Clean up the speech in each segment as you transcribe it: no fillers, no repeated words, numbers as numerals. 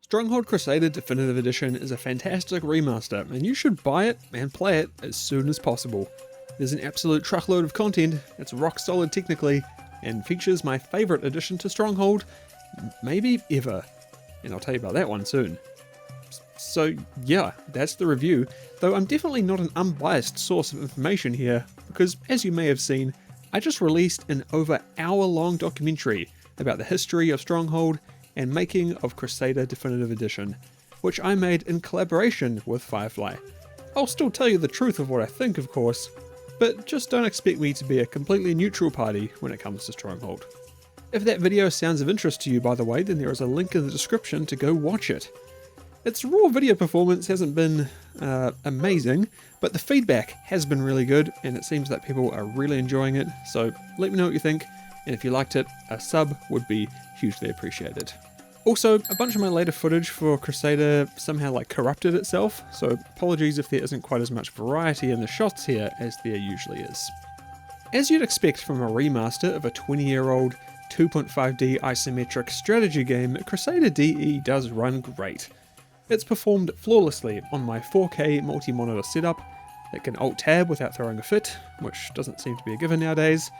Stronghold Crusader Definitive Edition is a fantastic remaster, and you should buy it and play it as soon as possible. There's an absolute truckload of content, it's rock solid technically, and features my favourite addition to Stronghold, maybe ever. And I'll tell you about that one soon. So yeah, that's the review, though I'm definitely not an unbiased source of information here, because as you may have seen, I just released an over hour-long documentary about the history of Stronghold and making of Crusader Definitive Edition, which I made in collaboration with Firefly. I'll still tell you the truth of what I think, of course, but just don't expect me to be a completely neutral party when it comes to Stronghold. If that video sounds of interest to you, by the way, then there is a link in the description to go watch it. Its raw video performance hasn't been amazing, but the feedback has been really good, and it seems that people are really enjoying it, so let me know what you think, and if you liked it, a sub would be hugely appreciated. Also, a bunch of my later footage for Crusader somehow corrupted itself, so apologies if there isn't quite as much variety in the shots here as there usually is. As you'd expect from a remaster of a 20-year-old 2.5D isometric strategy game, Crusader DE does run great. It's performed flawlessly on my 4K multi-monitor setup that can Alt-Tab without throwing a fit, which doesn't seem to be a given nowadays,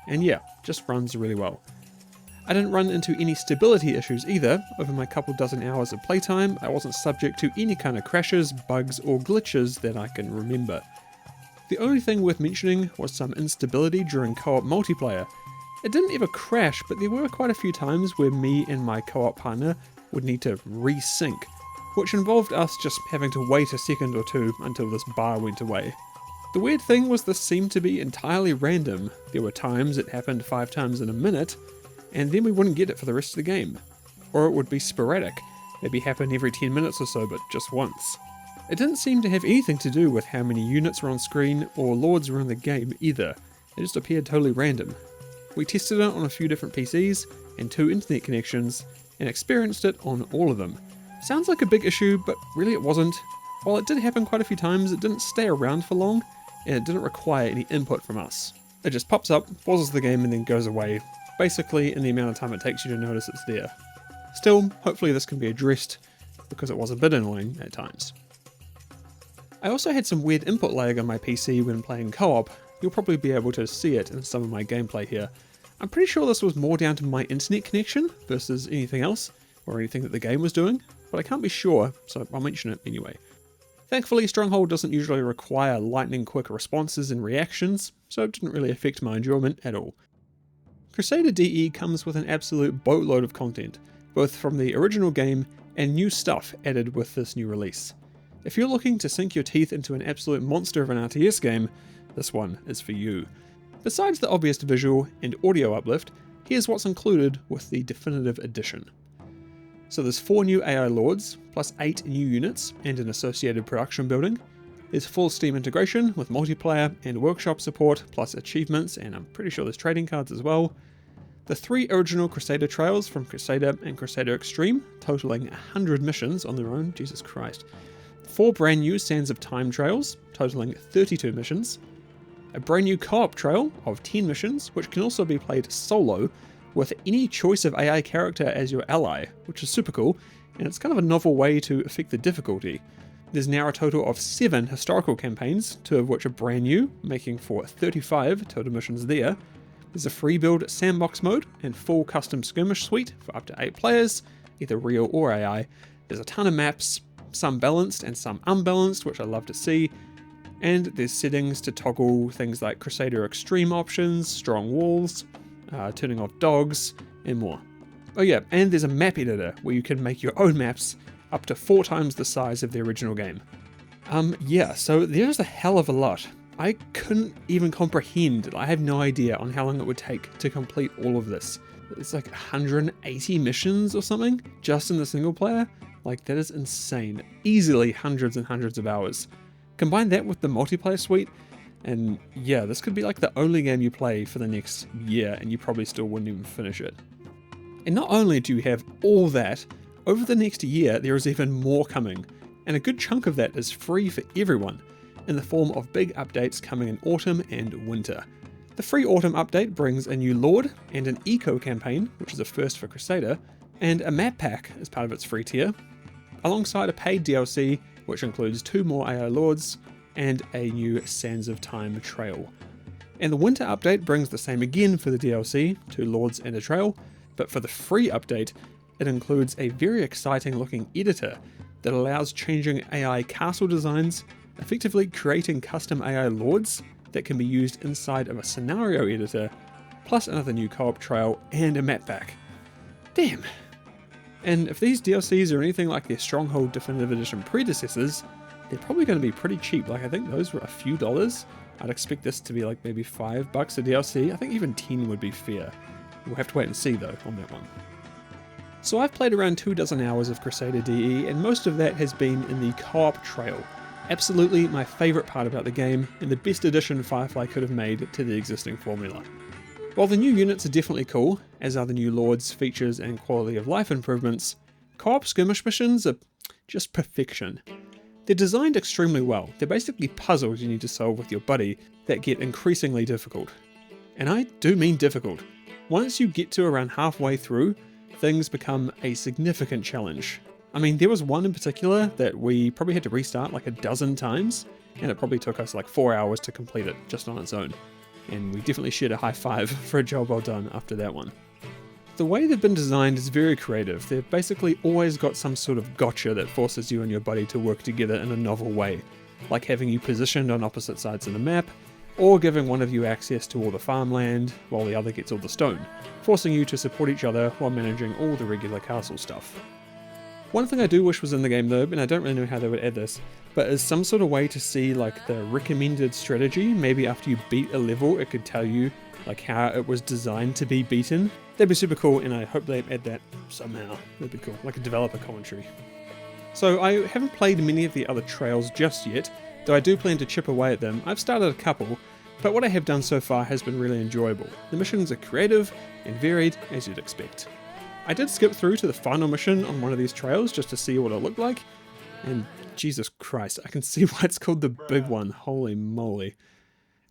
and yeah, just runs really well. I didn't run into any stability issues either. Over my couple dozen hours of playtime, I wasn't subject to any kind of crashes, bugs, or glitches that I can remember. The only thing worth mentioning was some instability during co-op multiplayer. It didn't ever crash, but there were quite a few times where me and my co-op partner would need to resync, which involved us just having to wait a second or two until this bar went away. The weird thing was this seemed to be entirely random. There were times it happened 5 times in a minute, and then we wouldn't get it for the rest of the game. Or it would be sporadic, maybe happen every 10 minutes or so, but just once. It didn't seem to have anything to do with how many units were on screen or lords were in the game either. It just appeared totally random. We tested it on a few different PCs and 2 internet connections, and experienced it on all of them. Sounds like a big issue, but really it wasn't. While it did happen quite a few times, it didn't stay around for long, and it didn't require any input from us. It just pops up, pauses the game, and then goes away, basically in the amount of time it takes you to notice it's there. Still, hopefully this can be addressed, because it was a bit annoying at times. I also had some weird input lag on my PC when playing co-op. You'll probably be able to see it in some of my gameplay here. I'm pretty sure this was more down to my internet connection versus anything else, or anything that the game was doing, but I can't be sure, so I'll mention it anyway. Thankfully, Stronghold doesn't usually require lightning quick responses and reactions, so it didn't really affect my enjoyment at all. Crusader DE comes with an absolute boatload of content, both from the original game and new stuff added with this new release. If you're looking to sink your teeth into an absolute monster of an RTS game, this one is for you. Besides the obvious visual and audio uplift, here's what's included with the Definitive Edition. So there's 4 new AI Lords, plus 8 new units and an associated production building. There's full Steam integration with multiplayer and workshop support, plus achievements, and I'm pretty sure there's trading cards as well. The 3 original Crusader trails from Crusader and Crusader Extreme, totaling 100 missions on their own, Jesus Christ. 4 brand new Sands of Time trails, totaling 32 missions. A brand new co-op trail of 10 missions, which can also be played solo, with any choice of AI character as your ally, which is super cool, and it's kind of a novel way to affect the difficulty. There's now a total of 7 historical campaigns, 2 of which are brand new, making for 35 total missions there. There's a free build sandbox mode and full custom skirmish suite for up to 8 players, either real or AI. There's a ton of maps, some balanced and some unbalanced, which I love to see. And there's settings to toggle things like Crusader Extreme options, strong walls, turning off dogs, and more. Oh yeah, and there's a map editor where you can make your own maps up to 4 times the size of the original game. Yeah, so there's a hell of a lot. I couldn't even comprehend. I have no idea on how long it would take to complete all of this. It's like 180 missions or something, just in the single player. That is insane. Easily hundreds and hundreds of hours. Combine that with the multiplayer suite, and yeah, this could be the only game you play for the next year, and you probably still wouldn't even finish it. And not only do you have all that, over the next year there is even more coming, and a good chunk of that is free for everyone, in the form of big updates coming in autumn and winter. The free autumn update brings a new Lord and an eco campaign, which is a first for Crusader, and a map pack as part of its free tier. alongside a paid DLC which includes 2 more AI Lords and a new Sands of Time trail. And the winter update brings the same again for the DLC, 2 Lords and a trail, but for the free update, it includes a very exciting looking editor that allows changing AI castle designs, effectively creating custom AI Lords that can be used inside of a scenario editor, plus another new co-op trail and a map pack. Damn! And if these DLCs are anything like their Stronghold Definitive Edition predecessors, they're probably going to be pretty cheap. Like, I think those were a few dollars. I'd expect this to be like maybe $5 a DLC. I think even 10 would be fair. We'll have to wait and see though on that one. So I've played around 24 hours of Crusader DE, and most of that has been in the co-op trail. Absolutely my favourite part about the game, and the best addition Firefly could have made to the existing formula. While the new units are definitely cool, as are the new Lords, features and quality of life improvements, co-op skirmish missions are just perfection. They're designed extremely well. They're basically puzzles you need to solve with your buddy that get increasingly difficult. And I do mean difficult. Once you get to around halfway through, things become a significant challenge. I mean, there was one in particular that we probably had to restart like a dozen times, and it probably took us like 4 hours to complete it just on its own. And we definitely shared a high five for a job well done after that one. The way they've been designed is very creative. They've basically always got some sort of gotcha that forces you and your buddy to work together in a novel way, like having you positioned on opposite sides of the map, or giving one of you access to all the farmland while the other gets all the stone, forcing you to support each other while managing all the regular castle stuff. One thing I do wish was in the game though, and I don't really know how they would add this, but is some sort of way to see like the recommended strategy. Maybe after you beat a level it could tell you like how it was designed to be beaten. That'd be super cool, and I hope they add that somehow. That'd be cool, like a developer commentary. So I haven't played many of the other trails just yet, though I do plan to chip away at them. I've started a couple, but what I have done so far has been really enjoyable. The missions are creative and varied, as you'd expect. I did skip through to the final mission on one of these trails just to see what it looked like, and Jesus Christ, I can see why it's called the big one, holy moly.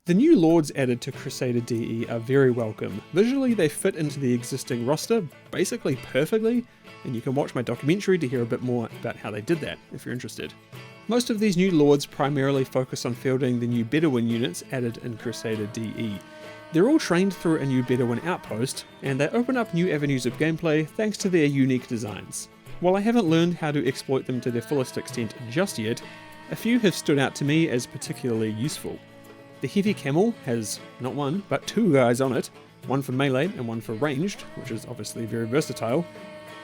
The new Lords added to Crusader DE are very welcome. Visually they fit into the existing roster basically perfectly, and you can watch my documentary to hear a bit more about how they did that if you're interested. Most of these new Lords primarily focus on fielding the new Bedouin units added in Crusader DE. They're all trained through a new Bedouin outpost, and they open up new avenues of gameplay thanks to their unique designs. While I haven't learned how to exploit them to their fullest extent just yet, a few have stood out to me as particularly useful. The heavy camel has not one, but 2 guys on it, one for melee and one for ranged, which is obviously very versatile,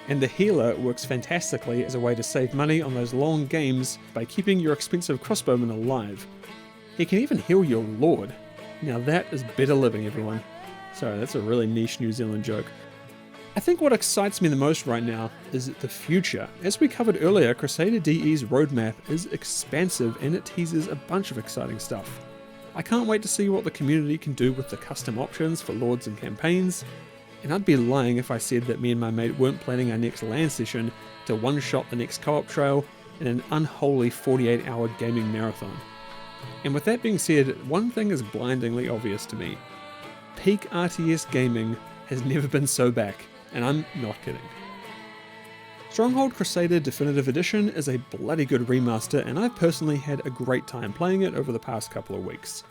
and the healer works fantastically as a way to save money on those long games by keeping your expensive crossbowman alive. He can even heal your lord. Now that is better living, everyone. Sorry, that's a really niche New Zealand joke. I think what excites me the most right now is the future. As we covered earlier, Crusader DE's roadmap is expansive and it teases a bunch of exciting stuff. I can't wait to see what the community can do with the custom options for Lords and campaigns, and I'd be lying if I said that me and my mate weren't planning our next LAN session to one-shot the next co-op trail in an unholy 48-hour gaming marathon. And with that being said, one thing is blindingly obvious to me. Peak RTS gaming has never been so back, and I'm not kidding. Stronghold Crusader Definitive Edition is a bloody good remaster, and I've personally had a great time playing it over the past couple of weeks.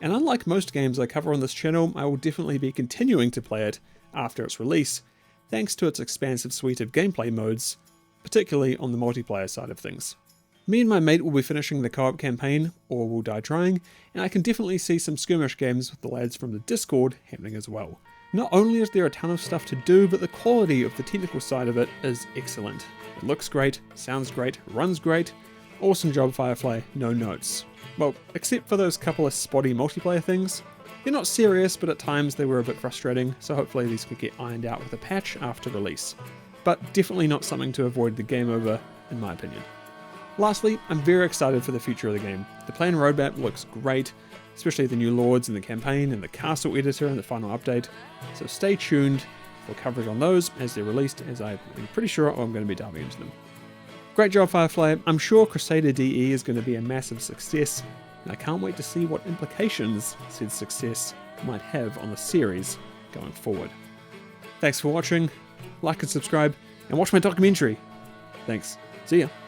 And unlike most games I cover on this channel, I will definitely be continuing to play it after its release, thanks to its expansive suite of gameplay modes, particularly on the multiplayer side of things. Me and my mate will be finishing the co-op campaign, or we'll die trying, and I can definitely see some skirmish games with the lads from the Discord happening as well. Not only is there a ton of stuff to do, but the quality of the technical side of it is excellent. It looks great, sounds great, runs great. Awesome job, Firefly, no notes. Well, except for those couple of spotty multiplayer things. They're not serious, but at times they were a bit frustrating, so hopefully these could get ironed out with a patch after release. But definitely not something to avoid the game over, in my opinion. Lastly, I'm very excited for the future of the game. The planned roadmap looks great, especially the new Lords in the campaign and the castle editor and the final update, so stay tuned for coverage on those as they're released, as I'm pretty sure I'm going to be diving into them. Great job, Firefly. I'm sure Crusader DE is going to be a massive success, and I can't wait to see what implications said success might have on the series going forward. Thanks for watching, like and subscribe, and watch my documentary. Thanks. See ya.